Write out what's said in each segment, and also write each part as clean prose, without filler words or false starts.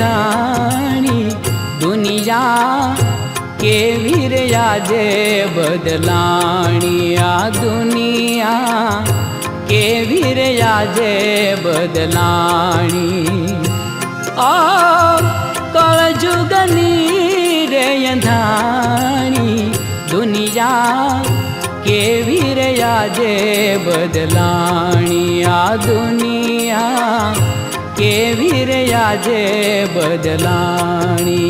अंधाणी दुनिया केवी रे आजे बदलाणी आ दुनिया केवी रे आजे बदलाणी आ कलजुगनी रे अंधाणी दुनिया केवी रे आजे बदलाणी आ दुनिया केवी रे आजे बदलाणी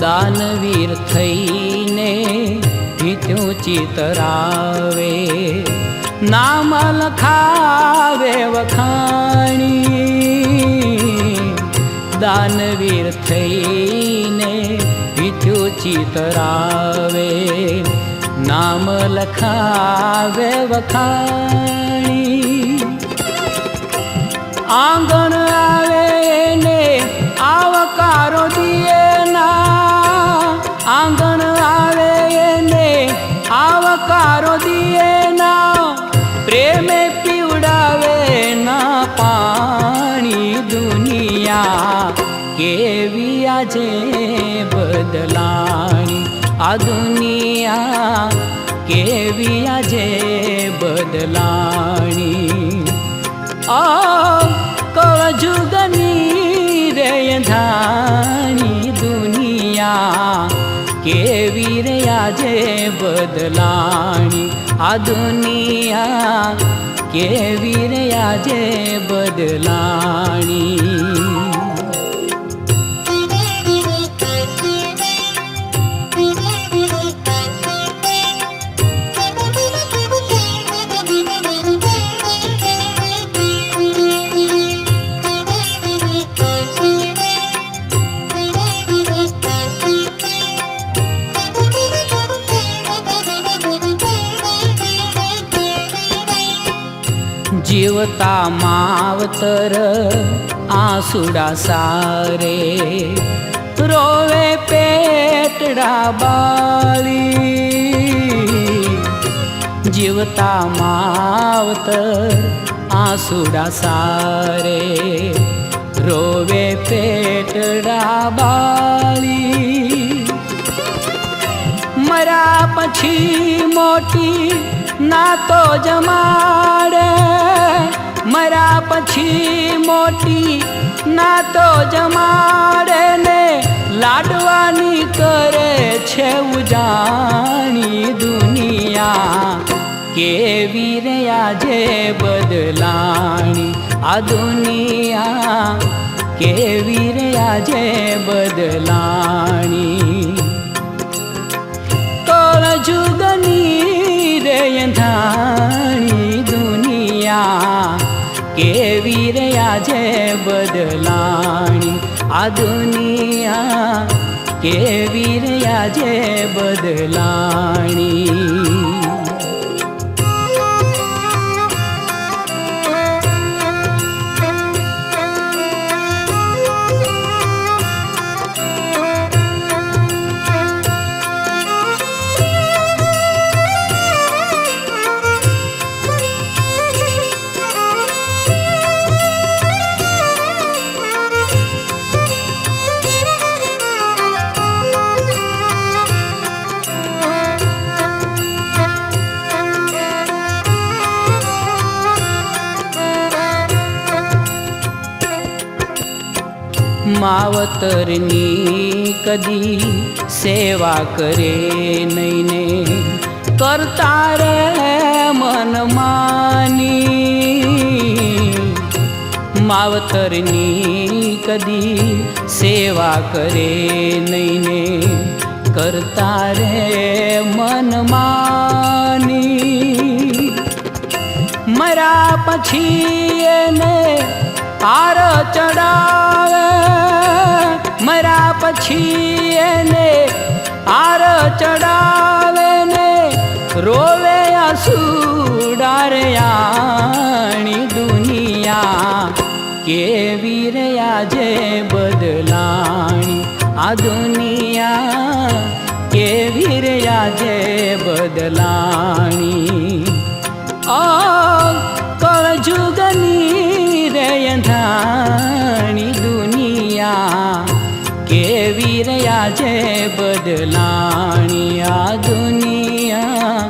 दानवीर थईने भीत्यूं चितरावे नाम लखावे वखाणी दानवीर थईने भीत्यूं चितरावे नाम लखावे वखाणी आंगण आवे ने आवकारो दिए ना आंगण आवे ने आवकारो दिए ना प्रेमे पीवड़ावे ना पानी दुनिया केवी आजे बदलाणी आ दुनिया केवी आजे बदलाणी आ कलजुगनी रे अंधाणी दुनिया केवी रे आजे बदलाणी आ दुनिया केवी रे आजे बदलाणी जीवता मावतर आंसुड़ा सारे रोवे पेटड़ा बाली जीवता मावतर आंसुड़ा सारे रोवे पेटड़ा बाली मरा पछी मोटी ना तो जमाड़े मरा पछी मोटी ना तो जमाड़े ने लाडवानी करे छे उजाणी दुनिया केवी रे आजे बदलाणी आ दुनिया केवी रे आजे बदलाणी कलजुगनी रे अंधाणी दुनिया केवी रे आजे बदलाणी आ दुनिया केवी रे आजे बदलाणी मावतरनी कदी सेवा करे नहीं ने करता रे मन मानी। मावतरनी कदी सेवा करे नहीं ने કરતા રે મનમાની મર્યા પછી એને હાર ચડાવે મર્યા પછી એને હાર ચડાવે ને રોવે આસુડારયાણી દુનિયા કેવી રહ્યા જે બદલાણી આ દુનિયા કેવી રહ્યા જે બદલાણી કળજુગની રે અંધાણી દુનિયા કેવી રહ્યા જે બદલાણી આ દુનિયા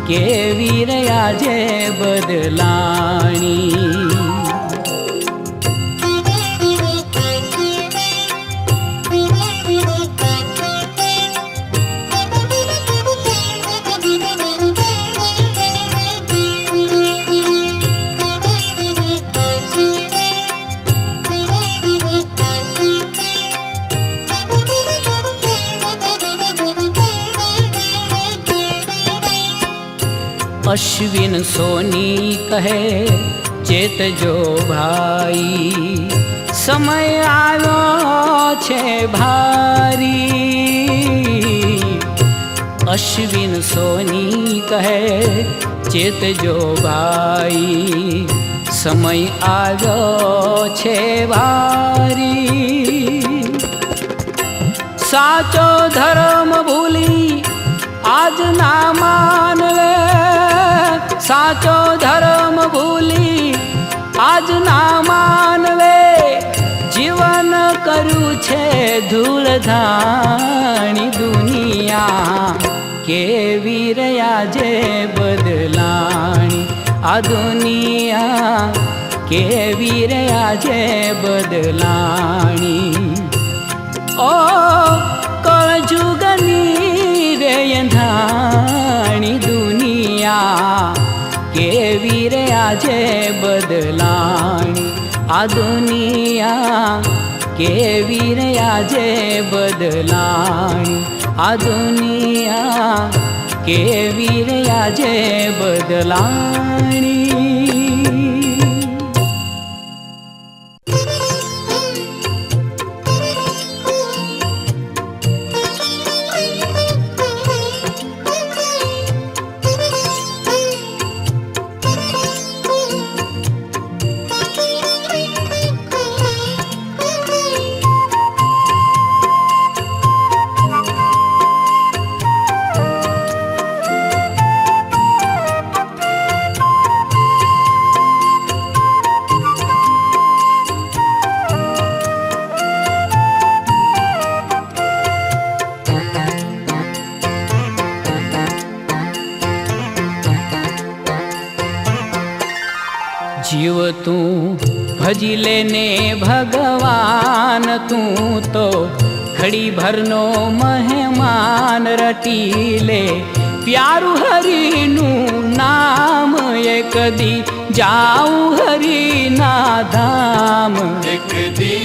કેવી રહ્યા જે બદલાણી અશ્વિન સોની કહે ચેતજો ભાઈ સમય આવ્યો છે ભારી અશ્વિન સોની કહે ચેતજો ભાઈ સમય આવ્યો છે ભારી સાચો ધર્મ ભૂલી આજ ના માનવે સાચો ધર્મ ભૂલી આજ ના માનવે જીવન કર્યું છે ધૂળધાણી દુનિયા કેવી રહ્યા જે બદલાણી આ દુનિયા કેવી રહ્યા જે બદલાણી ઓ કળજુગની રે અંધાણી દુનિયા કેવી રે આજે બદલાણી આ દુનિયા કેવી રે આજે બદલાણી આ દુનિયા કેવી રે આજે બદલાણી जीव तू भजी लेने भगवान तू तो घड़ी भरनो मेहमान रटी ले प्यारू हरि नु नाम एक दी जाऊं हरि ना धाम एक दी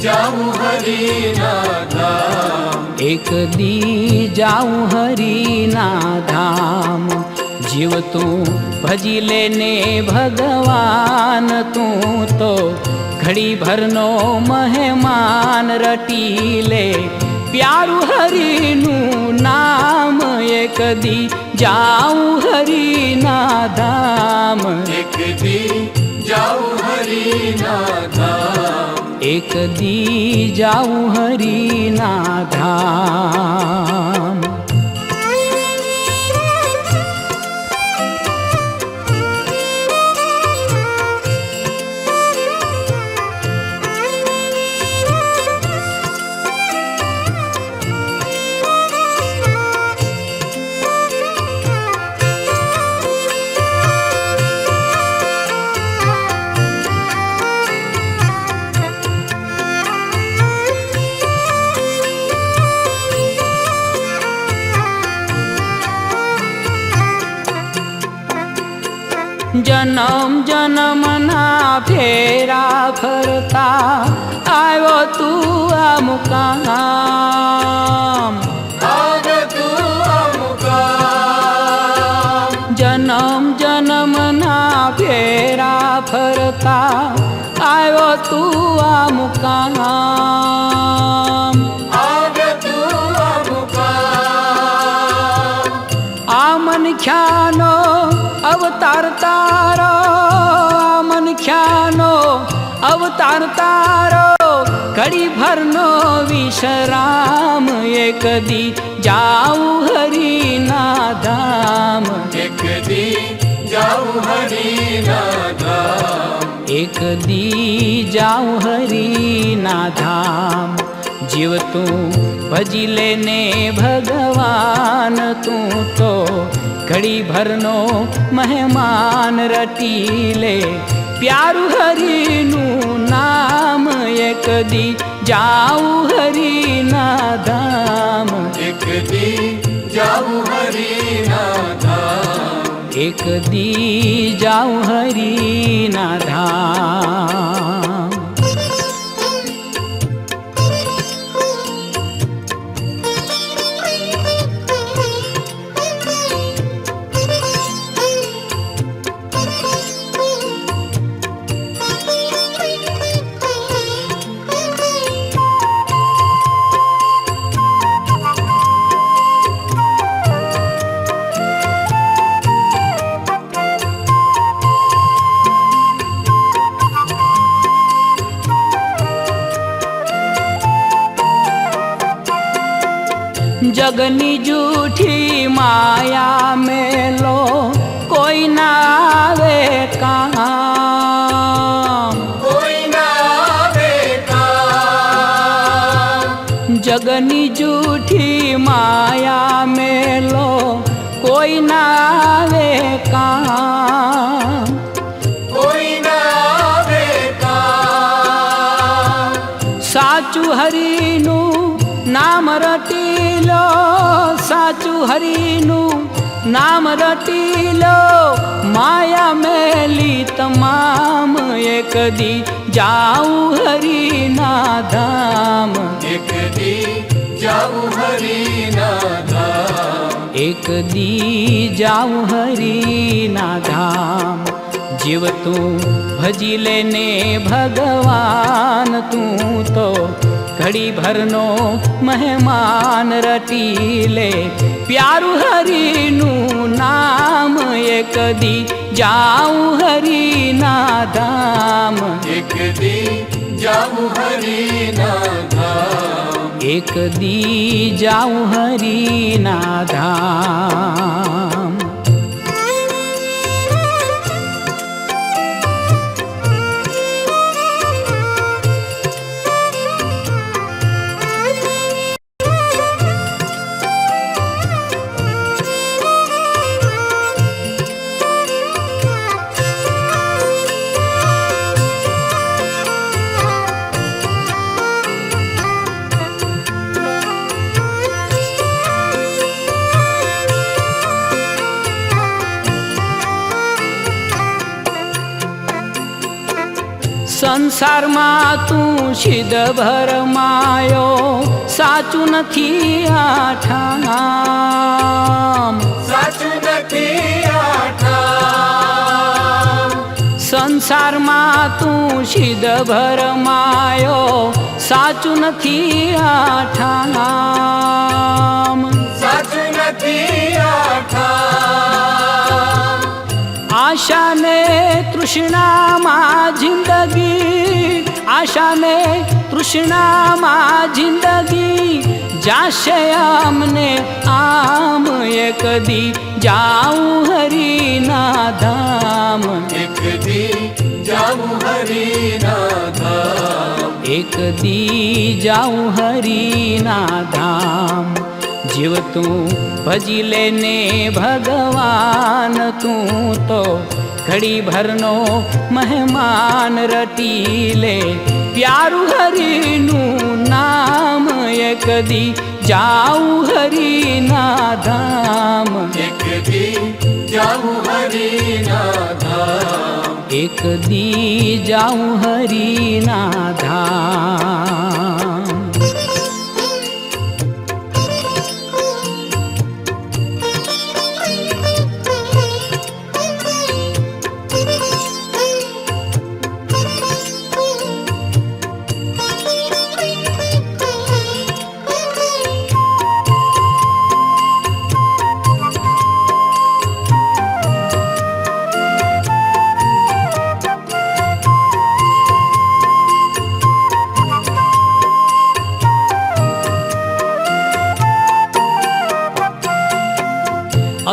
जाऊं हरि ना धाम एक दी जाऊं हरि ना धाम जीव तू भजी लेने भगवान तू तो घड़ी भरनो मेहमान रटी ले प्यारू हरि नु नाम एक दी जाऊं हरि ना धाम एक दी जाऊं हरि ना धाम एक दी जाऊं हरि ना धाम जन्म जन्मना फेरा फरता आयो तू आ मुकाम કરતા આવ્યો તું આ મુકામ. આવ્યો તું આ મુકામ. આ મનખ્યાનો અવતાર તારો, આ મનખ્યાનો અવતાર તારો, ઘડી ભરનો વિશ્રામ. એક દી જાઉં હરિના ધામ. એક દી જાઉં હરિના ધામ. એક દી જાઉં હરિના ધામ. જીવ તું ભજી લેને ભગવાન, તું તો ઘડી ભરનો મહેમાન. રટી લે પ્યારું હરિનું નામ. એક દી જાઉં હરિના ધામ. એક દી જાઉં હરિના ધામ. એક દી જાઉં હરિના ધામ. જગની જૂઠી માયા મેલો કોઈ ના આવે કામ. કોઈ ના આવે કામ. જગની જૂઠી માયા મેલો કોઈ ના આવે કામ. કોઈ ના આવે કામ. સાચું હરિનું નામ રટી લો, સાચું હરિનું નામ રટી લો, માયા મેલી તમામ. એક દી જાઉં હરિના ધામ. એક દી જાઉં હરિના ધામ. એક દી જાઉં હરિના ધામ. જીવ તું ભજી લેને ભગવાન, તું તો ઘડી ભરનો મહેમાન. રટી લે પ્યારું હરિનું નામ. એક દી જાઉં હરિના ધામ. એક દી જાઉં હરિના ધામ. એક દી જાઉં હરિના ધામ. સંસારમાં તું સિદ્ધ ભરમાયો, સાચું નથી આ ઠામ. સાચું નથી આ ઠામ. સંસારમાં તું સિદ્ધ ભરમાયો, સાચું નથી આ ઠામ. સાચું નથી આ ઠામ. આશાને તૃષ્ણામાં જિંદગી, આશાને તૃષ્ણામાં જિંદગી જાશે અમને આમ. એક દી જાઉં હરિના ધામ. એક દી જાઉં હરિના ધામ. એક દી જાઉં હરિના ધામ. જીવ તું ભજી લેને ભગવાન, તું તો ઘડી ભરનો મહેમાન. રટી લે પ્યારું હરિનું નામ. એક દી જાઉં હરિના ધામ. એક દી જાઉં હરિના ધામ. એક દી જાઉં હરિના ધામ.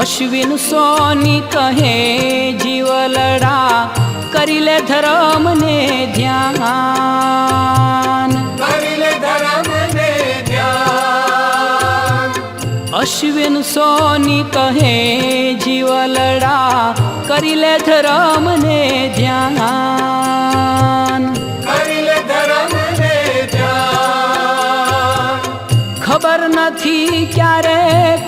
અશ્વિન સોની કહે જીવલડા કરી લે ધર્મ ને ધ્યાન, કરી લે ધર્મ ને ધ્યાન. અશ્વિન સોની કહે જીવલડા કરી લે ધર્મ ને ધ્યાન, કરી લે ધર્મ ને ધ્યાન. ખબર નથી ક્યારે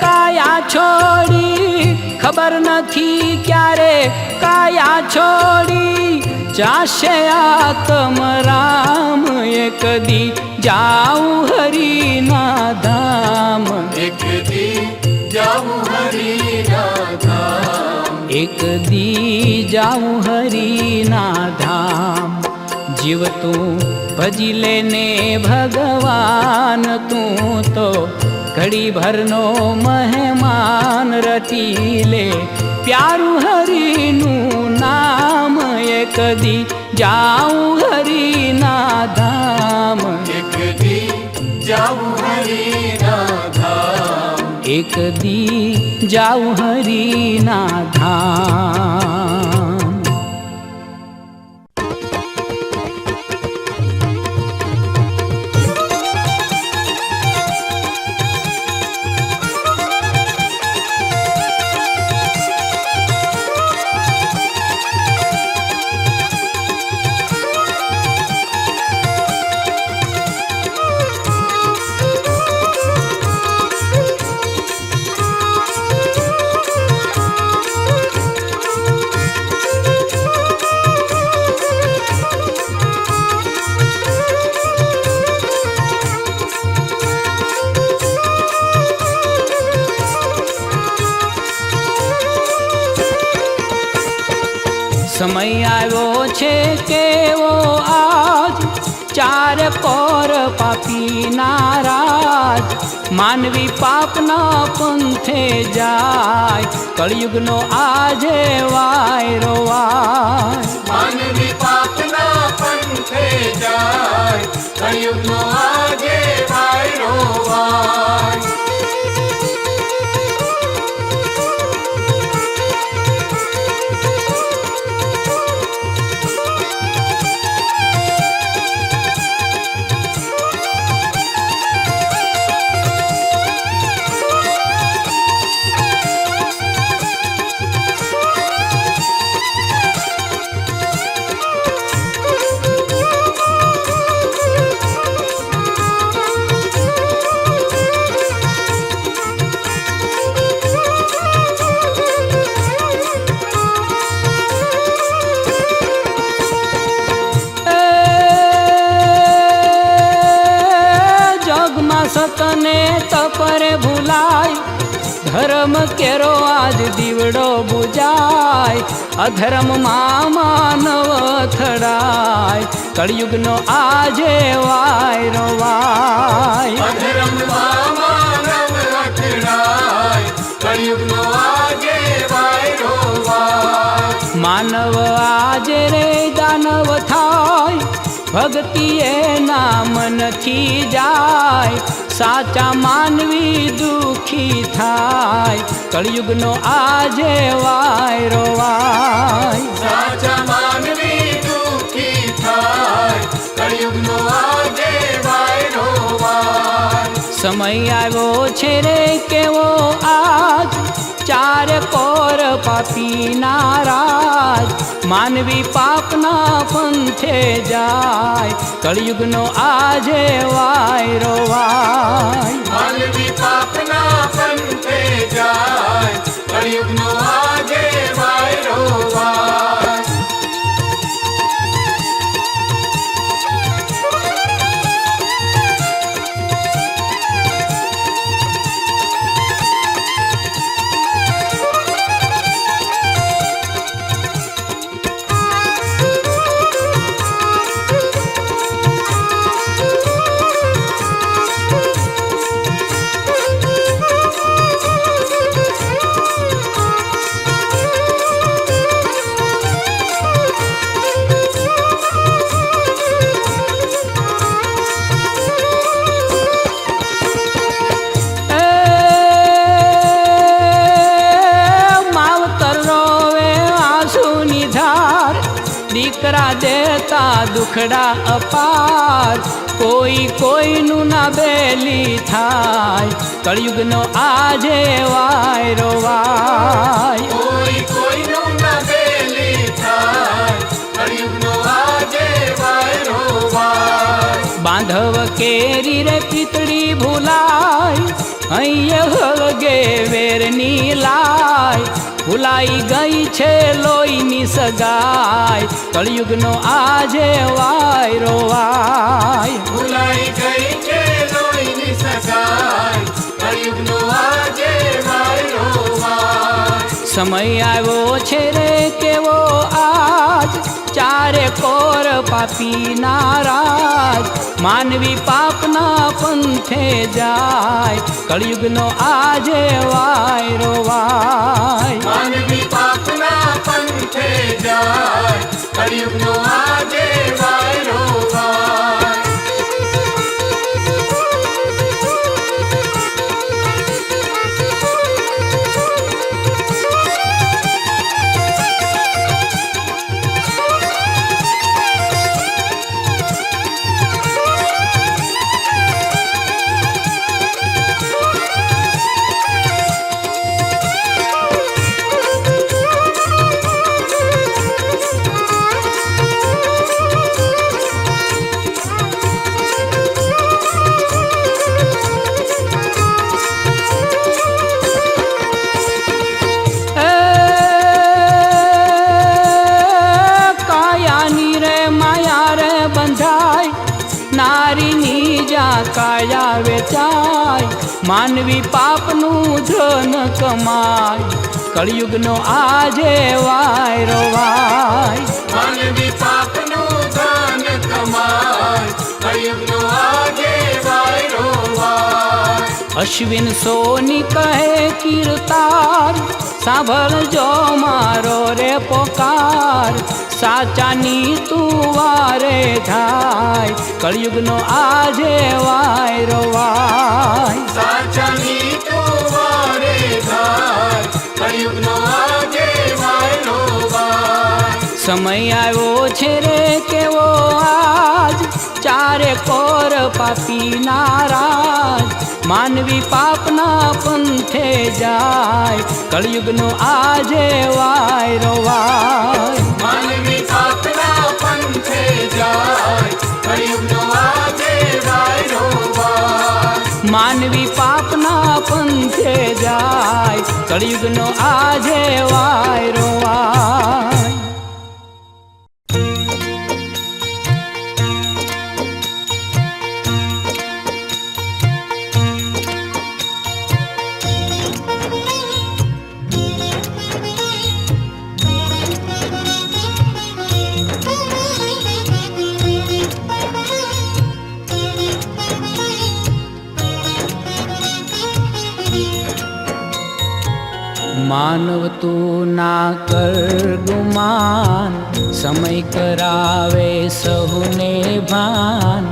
કાયા છોડી, ખબર નથી ક્યારે કાયા છોડી જાશે આત્મ રામ. એક દી જાઉં હરિના ધામ, એક દી જાઉં હરિના ધામ. એક દી જાઉં હરિના ધામ. જીવ તું ભજી લેને ભગવાન, તું તો ઘડી ભરનો મહેમાન. રટી લે પ્યારું હરિનું નામ, એક દી જાઉં હરિના ધામ, એક દી જાઉં હરિના ધામ. એક દી જાઉં હરિના ધામ. સમય આવ્યો છે કેવો આજ, ચાર કોર પાપી નારાજ. માનવી પાપના પંથે જાય, કળિયુગનો આજે વાયરો વાય. માનવી પાપના પંથે જાય, કળિયુગનો આજે વાયરો વાય. સતને તપરે ભૂલાય, ધર્મ કેરો આજ દીવડો બુજાય. અધર્મમાં માનવ થડાય, કળિયુગનો આજે વાયરો વાય. અધર્મમાં માનવ અથડાય, કળિયુગનો આજે વાયરો વાય. માનવ આજે રે દાનવ થાય, ભક્તિ એના મનથી જાય. સાચા માનવી દુખી થાય, કળિયુગનો આજે વાયરો વાય. સાચા માનવી દુખી થાય, કળિયુગનો આજે વાયરો વાય. સમય આવ્યો છે રે કેવો આજ, ચાર કોર પાપી નારાજ. માનવી પાપના પંથે જાય, કળિયુગનો આજે વાયરો વાય. માનવી પાપના પંથે જાય, કળિયુગનો આજે વાયરો વાય. દેતા દુખડા અપાર, કોઈ કોઈનું ના બેલી થાય, કળિયુગનો આજે વાયરો વાય. કોઈ કોઈનું ના બેલી થાય, કળિયુગનો આજે વાયરો વાય. બાંધવ કેરી રે પીતળી ભૂલાય, અહીંયા હળગે વેરની લાય, ભૂલાઈ ગઈ છે લોહીની સગાઈ, કળિયુગનો આજે વાયરો વાય. ભૂલાઈ ગઈ છે લોહીની સગાઈ, કળિયુગનો આજે વાયરો વાય. સમય આવ્યો છે રે કેવો આજ, ચારે કોર પાપી નારાજ, માનવી પાપના પંથે જાય, કળિયુગનો આજે વાયરો વાય. માનવી પાપના પંથે જાય, કળિયુગનો આજે વાયરો વાય. કાયા વેચાય, માનવી પાપનું ધન કમાય, કળિયુગનો આજે વાયરો વાય. માનવી પાપનું ધન કમાય, કળિયુગનો આજે વાયરો વાય. અશ્વિન સોની કહે કીર્તાર, સાંભળજો મારો રે પોકાર, સાચાની તું વારે થાય, કળિયુગનો આજે વાયરો વાય. સાચાની તું વારે થાય, કળિયુગનો આજે વાયરો વાય. સમય આવ્યો છે રે કેવો આજ, ચારે કોર પાપી નારાજ, માનવી પાપના પંથે જાય, કળિયુગનો આજે વાયરો વાય. માનવી પાપના પંથે જાય, કળિયુગનો આજે વાયરો વાય. માનવી પાપના પંથે જાય, કળિયુગનો આજે વાયરો વાય. માનવ તું ના કર ગુમાન, સમય કરાવે સહુને ભાન,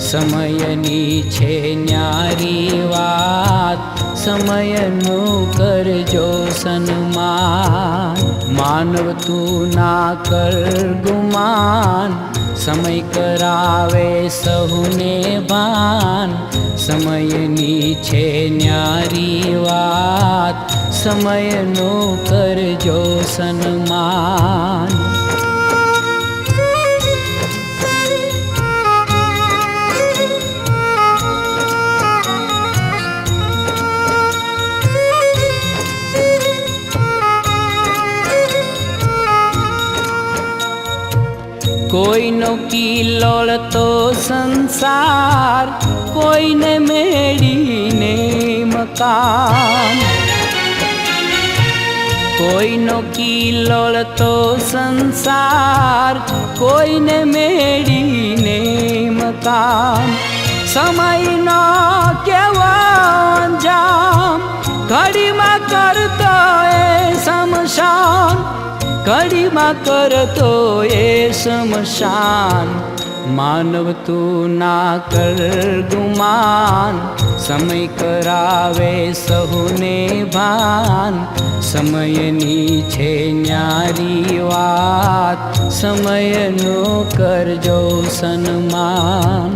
સમયની છે ન્યારી વાત, સમયનું કરજો સન્માન. માનવ તું ના કર ગુમાન, સમય કરાવે સહુને ભાન, સમયની છે ન્યારી વાત, સમયનું કરજો સન્માન. કોઈનો કિલોળતો સંસાર, કોઈને મેળીને મકાન, કોઈનો કિલોળતો સંસાર, કોઈને મેળીને મકાન, સમયનો કેવો અંજામ, ઘડીમાં કરતો એ શમશાન, ઘડીમાં કરતો એ શમશાન. માનવ તું ના કર ગુમાન, સમય કરાવે સહુને ભાન, સમયની છે ન્યારી વાત, સમયનું કરજો સન્માન.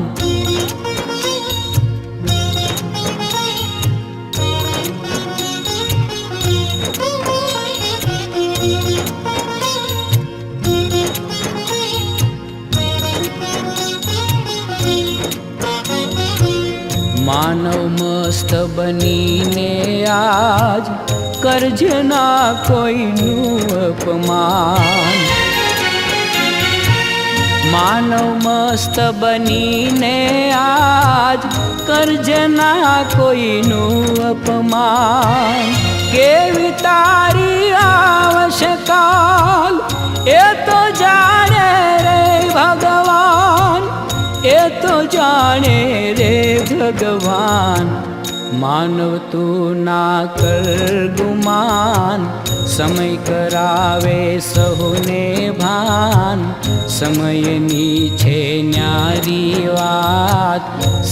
માનવ મસ્ત બનીને આજ કરજે ના કોઈનું અપમાન. માનવ મસ્ત બનીને આજ કરજે ના કોઈનું અપમાન. કેવી તારી આવશે કાલ એ તો જાણે રે ભગવાન, એ તો જાણે રે ભગવાન. માનવ તું ના કર ગુમાન, સમય કરાવે સહુને ભાન. સમયની છે ન્યારી વાત,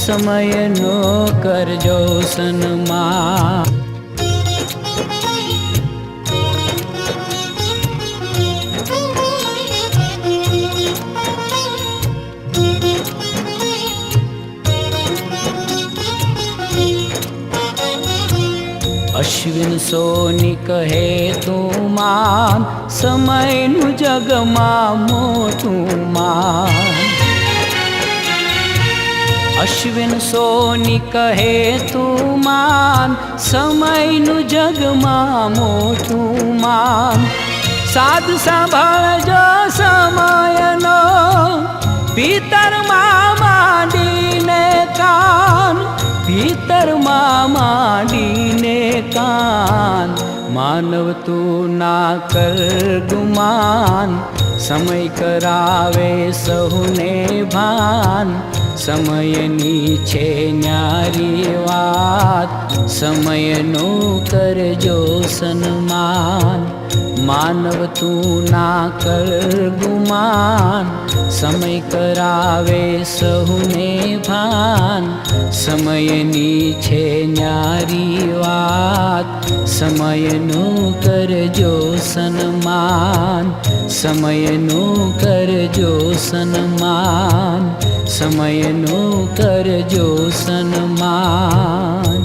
સમયનો કરજો સન્માન. અશ્વિન સોની કહે તું માન, સમયનું જગમાં મોટું માન. અશ્વિન સોની કહે તું માન, સમયનું જગમાં મોટું માન. સાધ સાંભળજો સમયનો ભીતરમાં માંડીને કાન, ભીતરમાં માંડીને કાન. માનવ તું ના કર ગુમાન, સમય કરાવે સહુને ભાન. સમયની છે ન્યારી વાત, સમયનું કરજો સન્માન. માનવ તું ના કર ગુમાન, સમય કરાવે સહુને ભાન. સમયની છે ન્યારી વાત, સમયનું કરજો સન્માન. સમયનું કરજો સન્માન, સમયનું કરજો સન્માન.